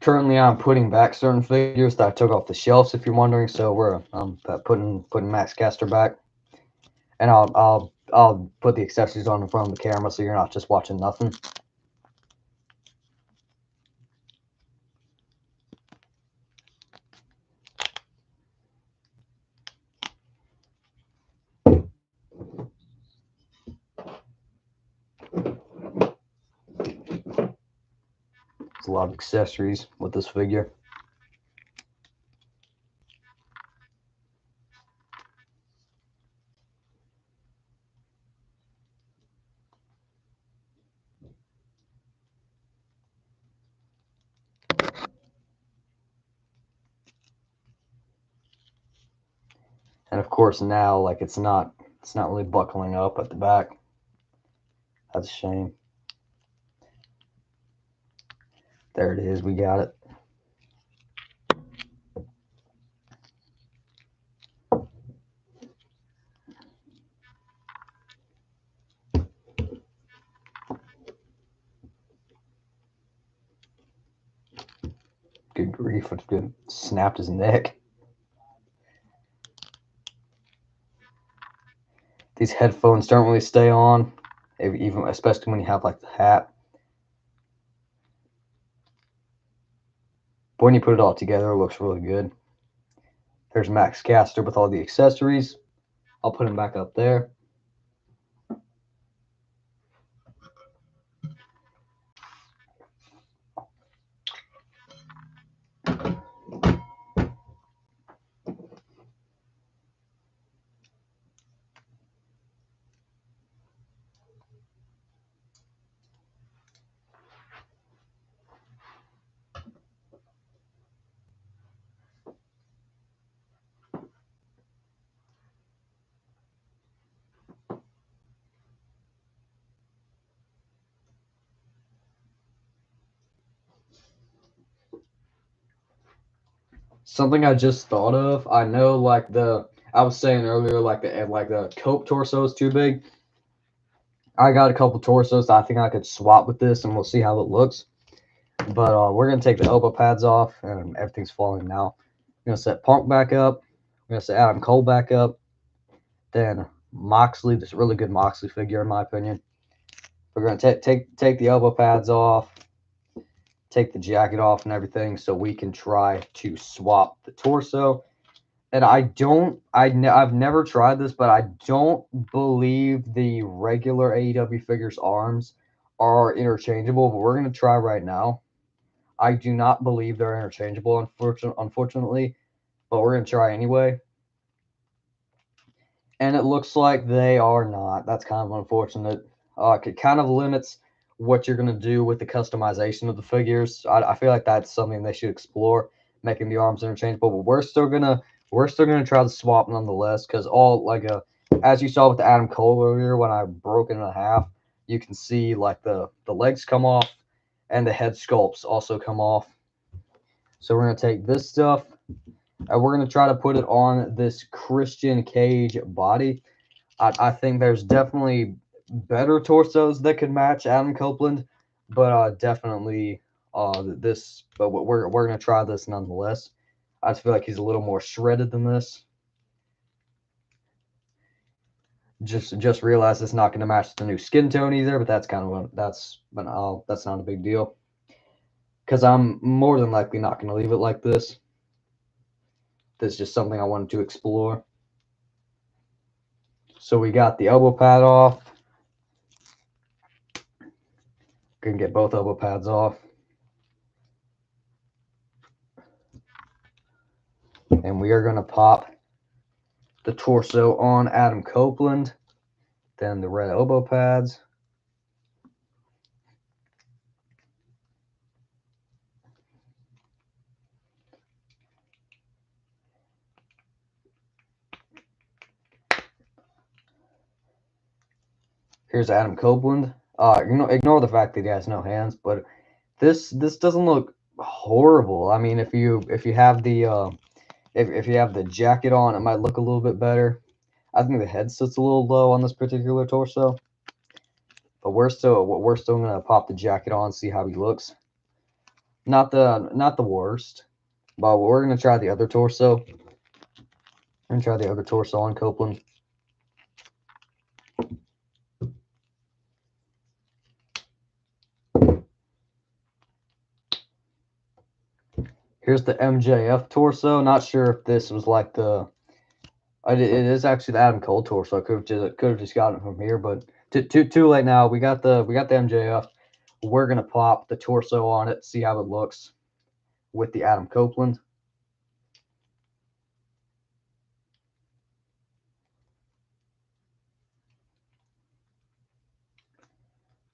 Currently, I'm putting back certain figures that I took off the shelves, if you're wondering. So I'm putting Max Caster back, and I'll put the accessories on in front of the camera, so you're not just watching nothing. There's a lot of accessories with this figure. And of course now, like it's not really buckling up at the back. That's a shame. There it is. We got it. Good grief, it's good. Snapped his neck. These headphones don't really stay on, even especially when you have like the hat. But when you put it all together, it looks really good. There's Max Caster with all the accessories. I'll put him back up there. Something I just thought of. I know, like I was saying earlier, like the Cope torso is too big. I got a couple torsos I think I could swap with this, and we'll see how it looks. But we're gonna take the elbow pads off, and everything's falling now. I'm gonna set Punk back up. I'm gonna set Adam Cole back up. Then Moxley, this really good Moxley figure in my opinion. We're gonna take the elbow pads off, take the jacket off and everything, so we can try to swap the torso. And I've never tried this, but I don't believe the regular AEW figures arms are interchangeable. But we're gonna try right now. I do not believe they're interchangeable, unfortunately, but we're gonna try anyway. And it looks like they are not. That's kind of unfortunate. It kind of limits what you're gonna do with the customization of the figures. I feel like that's something they should explore, making the arms interchangeable. But we're still gonna try to swap nonetheless, because as you saw with the Adam Cole earlier, when I broke it in half, you can see like the legs come off and the head sculpts also come off. So we're gonna take this stuff and we're gonna try to put it on this Christian Cage body. I think there's definitely better torsos that could match Adam Copeland, but definitely this. But we're gonna try this nonetheless. I just feel like he's a little more shredded than this. Just realized it's not going to match the new skin tone either, but that's kind of that's not a big deal, because I'm more than likely not going to leave it like this. This is just something I wanted to explore. So we got the elbow pad off. Can get both elbow pads off. And we are going to pop the torso on Adam Copeland. Then the red elbow pads. Here's Adam Copeland. Ignore the fact that he has no hands, but this doesn't look horrible. I mean, if you have the if you have the jacket on, it might look a little bit better. I think the head sits a little low on this particular torso, but we're still gonna pop the jacket on, see how he looks. Not the worst, but we're gonna try the other torso. We're gonna try the other torso on Copeland. Here's the MJF torso. Not sure if this was like the. It is actually the Adam Cole torso. I could have just gotten it from here, but too late now. We got the MJF. We're gonna pop the torso on it, see how it looks with the Adam Copeland.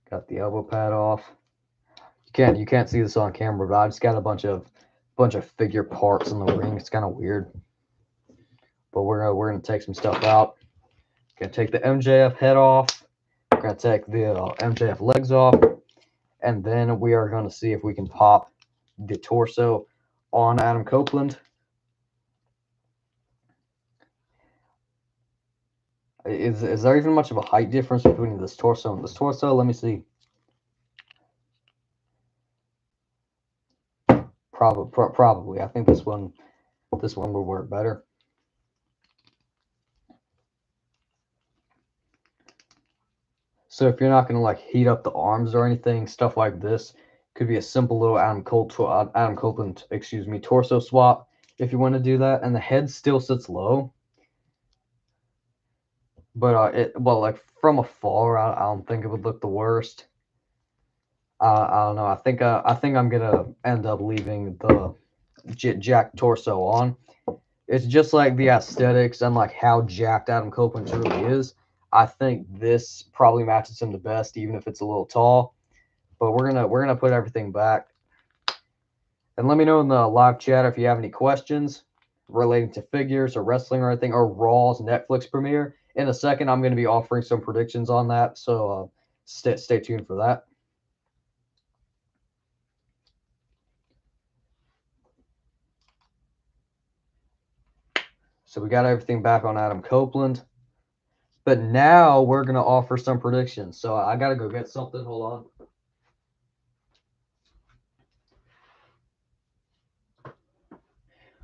Got the elbow pad off. You can't see this on camera, but I just got a bunch of figure parts in the ring. It's kind of weird, but we're gonna take some stuff out. Gonna take the MJF head off. We're gonna take the MJF legs off, and then we are gonna see if we can pop the torso on Adam Copeland. Is there even much of a height difference between this torso and this torso? Let me see. Probably. I think this one will work better. So if you're not going to like heat up the arms or anything, stuff like this could be a simple little Adam Copeland, excuse me, torso swap if you want to do that. And the head still sits low, but like from afar, I don't think it would look the worst. I don't know. I think I'm gonna end up leaving the Jack torso on. It's just like the aesthetics and like how jacked Adam Copeland truly is. I think this probably matches him the best, even if it's a little tall. But we're gonna put everything back. And let me know in the live chat if you have any questions relating to figures or wrestling or anything, or Raw's Netflix premiere. In a second, I'm going to be offering some predictions on that, so stay tuned for that. So we got everything back on Adam Copeland. But now we're going to offer some predictions. So I got to go get something. Hold on.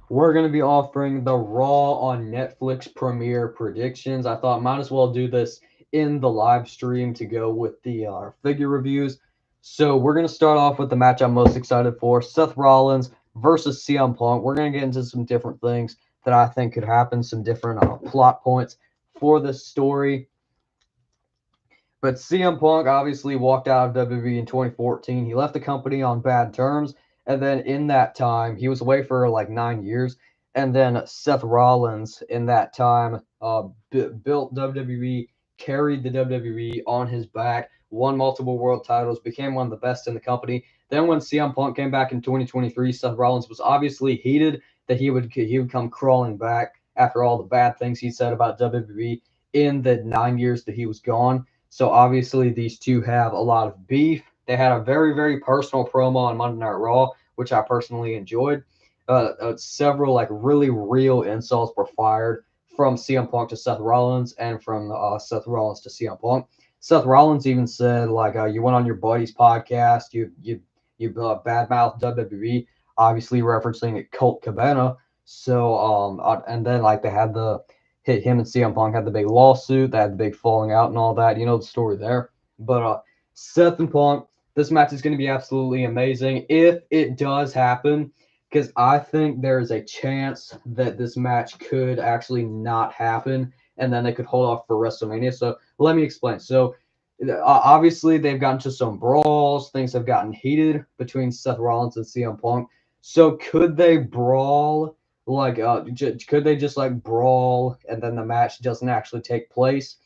We're going to be offering the Raw on Netflix premiere predictions. I thought might as well do this in the live stream to go with the figure reviews. So we're going to start off with the match I'm most excited for, Seth Rollins versus CM Punk. We're going to get into some different things that I think could happen, some different plot points for this story. But CM Punk obviously walked out of WWE in 2014. He left the company on bad terms. And then in that time, he was away for like 9 years. And then Seth Rollins in that time built WWE, carried the WWE on his back, won multiple world titles, became one of the best in the company. Then when CM Punk came back in 2023, Seth Rollins was obviously heated that he would come crawling back after all the bad things he said about WWE in the 9 years that he was gone. So obviously these two have a lot of beef. They had a very, very personal promo on Monday Night Raw, which I personally enjoyed. Several like really real insults were fired from CM Punk to Seth Rollins and from Seth Rollins to CM Punk. Seth Rollins even said like, you went on your buddy's podcast, you badmouthed WWE, obviously referencing Colt Cabana. So and then like they had the hit him and CM Punk had the big lawsuit, they had the big falling out and all that. You know the story there. But Seth and Punk, this match is going to be absolutely amazing if it does happen, because I think there is a chance that this match could actually not happen, and then they could hold off for WrestleMania. So let me explain. So obviously they've gotten to some brawls, things have gotten heated between Seth Rollins and CM Punk. So could they brawl? Like, could they just like brawl and then the match doesn't actually take place?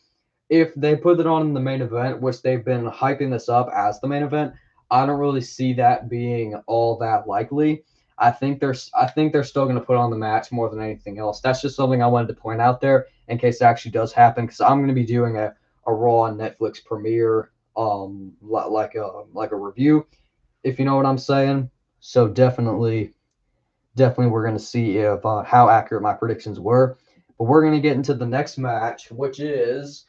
If they put it on in the main event, which they've been hyping this up as the main event, I don't really see that being all that likely. I think they're still going to put on the match more than anything else. That's just something I wanted to point out there in case it actually does happen, because I'm going to be doing a Raw on Netflix premiere, like a review, if you know what I'm saying. So definitely we're going to see if how accurate my predictions were. But we're going to get into the next match, which is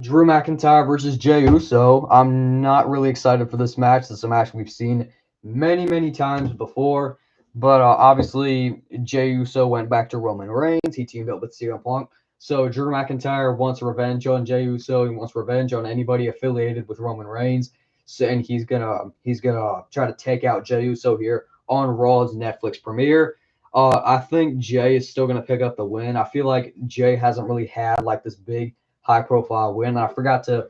Drew McIntyre versus Jey Uso. I'm not really excited for this match. This is a match we've seen many, many times before. But obviously, Jey Uso went back to Roman Reigns. He teamed up with CM Punk. So Drew McIntyre wants revenge on Jey Uso. He wants revenge on anybody affiliated with Roman Reigns. So, and he's gonna try to take out Jey Uso here on Raw's Netflix premiere. I think Jey is still gonna pick up the win. I feel like Jey hasn't really had like this big high profile win. I forgot to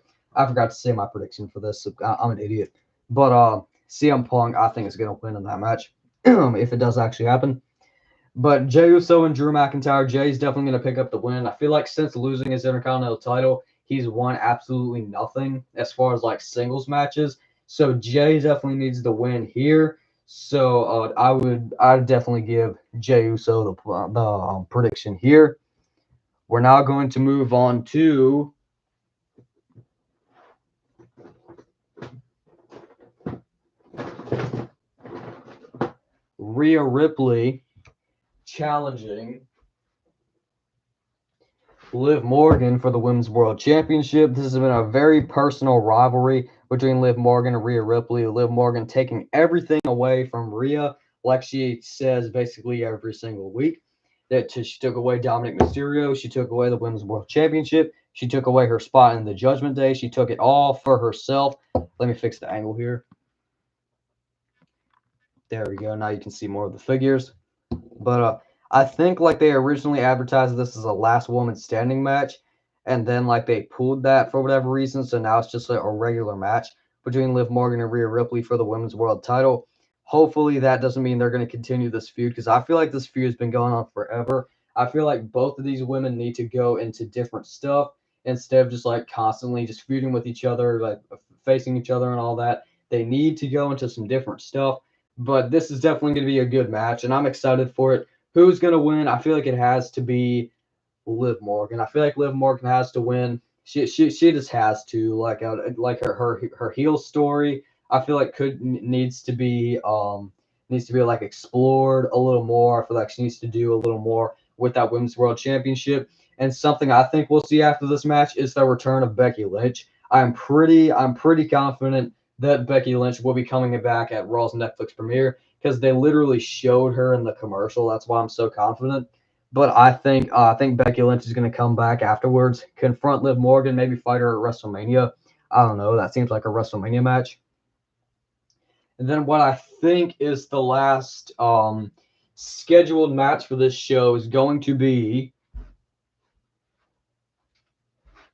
say my prediction for this. I'm an idiot. But CM Punk, I think, is gonna win in that match if it does actually happen. But Jey Uso and Drew McIntyre, Jey's definitely going to pick up the win. I feel like since losing his Intercontinental title, he's won absolutely nothing as far as like singles matches. So Jey definitely needs the win here. So I'd definitely give Jey Uso the prediction here. We're now going to move on to Rhea Ripley challenging Liv Morgan for the Women's World Championship. This has been a very personal rivalry between Liv Morgan and Rhea Ripley. Liv Morgan taking everything away from Rhea, like she says basically every single week. She took away Dominic Mysterio. She took away the Women's World Championship. She took away her spot in the Judgment Day. She took it all for herself. Let me fix the angle here. There we go. Now you can see more of the figures. But I think like they originally advertised this as a last woman standing match, and then like they pulled that for whatever reason. So now it's just a regular match between Liv Morgan and Rhea Ripley for the women's world title. Hopefully that doesn't mean they're going to continue this feud, because I feel like this feud has been going on forever. I feel like both of these women need to go into different stuff instead of just like constantly just feuding with each other, like facing each other and all that. They need to go into some different stuff. But this is definitely going to be a good match, and I'm excited for it. Who's going to win? I feel like it has to be Liv Morgan. I feel like Liv Morgan has to win. She just has to, like her heel story. I feel like needs to be like explored a little more. I feel like she needs to do a little more with that Women's World Championship. And something I think we'll see after this match is the return of Becky Lynch. I'm pretty confident that Becky Lynch will be coming back at Raw's Netflix premiere, because they literally showed her in the commercial. That's why I'm so confident. But I think Becky Lynch is going to come back afterwards, confront Liv Morgan, maybe fight her at WrestleMania. I don't know. That seems like a WrestleMania match. And then what I think is the last scheduled match for this show is going to be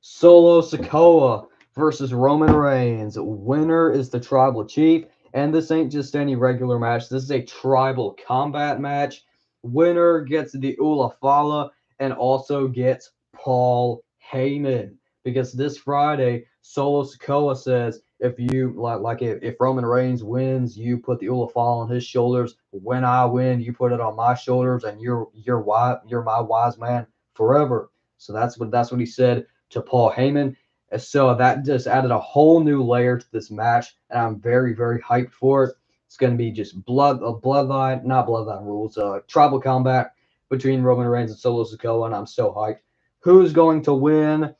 Solo Sikoa versus Roman Reigns. Winner is the Tribal Chief, and this ain't just any regular match. This is a tribal combat match. Winner gets the Ula Fala and also gets Paul Heyman, because this Friday Solo Sikoa says if you if Roman Reigns wins, you put the Ula Fala on his shoulders. When I win, you put it on my shoulders, and you're my wise man forever. So that's what he said to Paul Heyman. So that just added a whole new layer to this match, and I'm very, very hyped for it. It's going to be just bloodline, not bloodline rules, tribal combat between Roman Reigns and Solo Sikoa, and I'm so hyped. Who's going to win?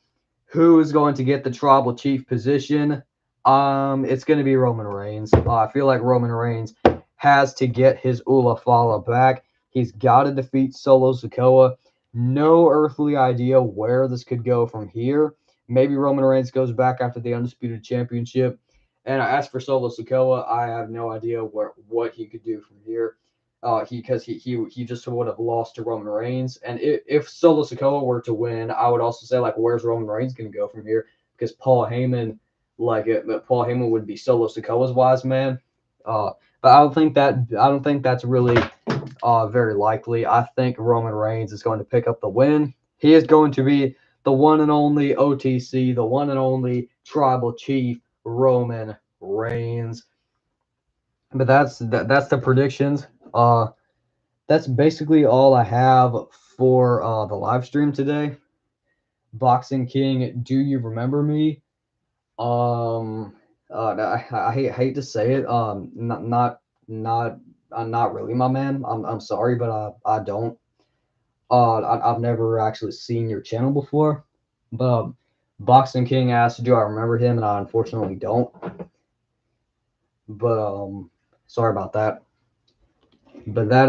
Who is going to get the tribal chief position? It's going to be Roman Reigns. I feel like Roman Reigns has to get his Ula Fala back. He's got to defeat Solo Sikoa. No earthly idea where this could go from here. Maybe Roman Reigns goes back after the Undisputed Championship. And as for Solo Sikoa, I have no idea what he could do from here. He just would have lost to Roman Reigns. And if Solo Sikoa were to win, I would also say, like, where's Roman Reigns going to go from here? Because Paul Heyman would be Solo Sikoa's wise man. But I don't think that's really very likely. I think Roman Reigns is going to pick up the win. He is going to be the one and only OTC, the one and only Tribal Chief, Roman Reigns. But that's the predictions. That's basically all I have for the live stream today. Boxing King, do you remember me? I hate to say it. Not really, my man. I'm sorry, but I don't. I've never actually seen your channel before. But Boxing King asked, do I remember him? And I unfortunately don't. But sorry about that. But that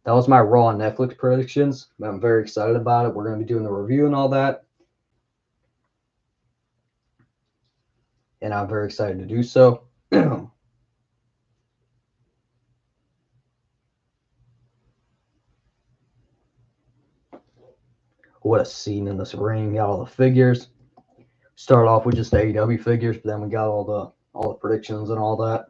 was my Raw and Netflix predictions. I'm very excited about it. We're going to be doing the review and all that. And I'm very excited to do so. What a scene in this ring. Got all the figures. Start off with just the AEW figures, but then we got all the predictions and all that.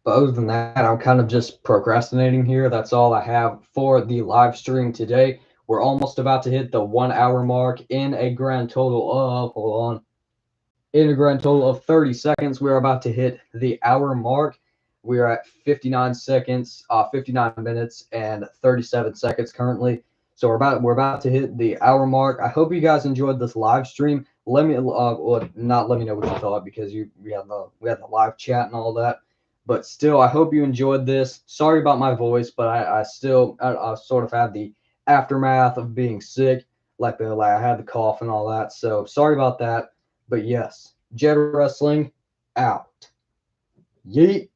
But other than that, I'm kind of just procrastinating here. That's all I have for the live stream today. We're almost about to hit the 1 hour mark in a grand total of, in a grand total of 30 seconds. We're about to hit the hour mark. We are at 59 seconds, 59 minutes and 37 seconds currently. So we're about to hit the hour mark. I hope you guys enjoyed this live stream. Let me not let me know what you thought, because we had the live chat and all that. But still, I hope you enjoyed this. Sorry about my voice, but I still sort of have the aftermath of being sick, like I had the cough and all that. So sorry about that. But yes, Jed Wrestling out. Yeet.